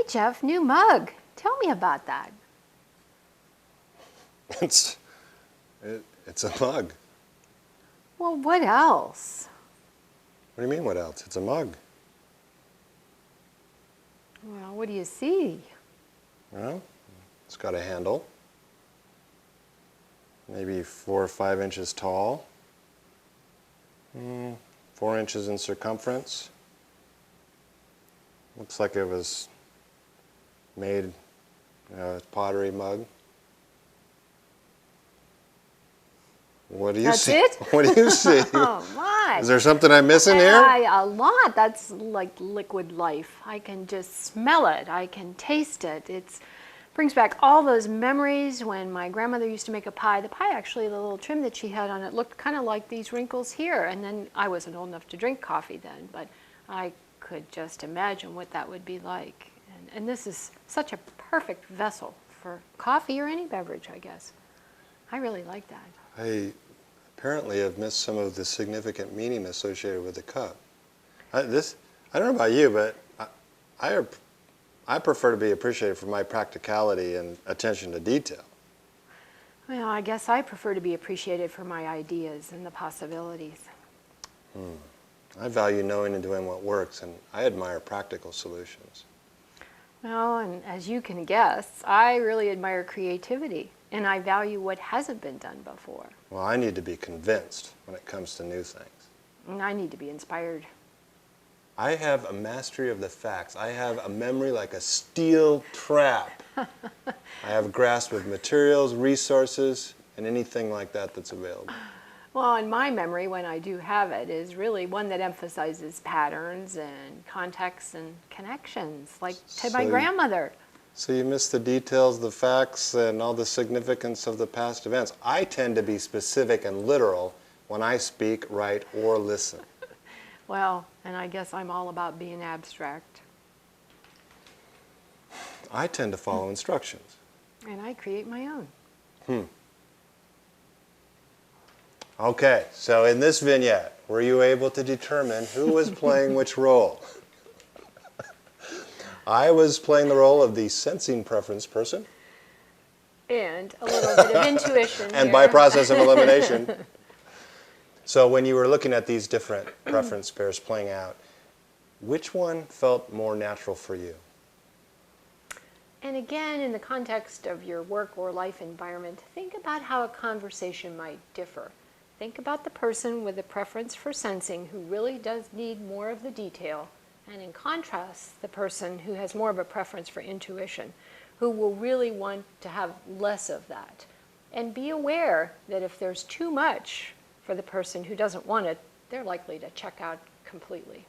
Jeff, new mug. Tell me about that. It's a mug. Well, what else? What do you mean, what else? It's a mug. Well, what do you see? Well, it's got a handle, maybe 4 or 5 inches tall, 4 inches in circumference. Looks like it was made, a pottery mug. What do you That's see? it? What do you see? Oh, my. Is there something I'm missing here? A lot. That's like liquid life. I can just smell it. I can taste it. It brings back all those memories when my grandmother used to make a pie. The pie, actually, the little trim that she had on it looked kind of like these wrinkles here. And then I wasn't old enough to drink coffee then, but I could just imagine what that would be like. And this is such a perfect vessel for coffee or any beverage, I guess. I really like that. I apparently have missed some of the significant meaning associated with the cup. I don't know about you, but I prefer to be appreciated for my practicality and attention to detail. Well, I guess I prefer to be appreciated for my ideas and the possibilities. I value knowing and doing what works, and I admire practical solutions. Well, and as you can guess, I really admire creativity, and I value what hasn't been done before. Well, I need to be convinced when it comes to new things. And I need to be inspired. I have a mastery of the facts. I have a memory like a steel trap. I have a grasp of materials, resources, and anything like that that's available. Well, and my memory, when I do have it, is really one that emphasizes patterns and contexts and connections, like to my grandmother. So you miss the details, the facts, and all the significance of the past events. I tend to be specific and literal when I speak, write, or listen. Well, and I guess I'm all about being abstract. I tend to follow instructions. And I create my own. Okay, so in this vignette, were you able to determine who was playing which role? I was playing the role of the sensing preference person. And a little bit of intuition And here. by process of elimination. So when you were looking at these different preference pairs playing out, which one felt more natural for you? And again, in the context of your work or life environment, think about how a conversation might differ. Think about the person with a preference for sensing who really does need more of the detail, and in contrast, the person who has more of a preference for intuition, who will really want to have less of that. And be aware that if there's too much for the person who doesn't want it, they're likely to check out completely.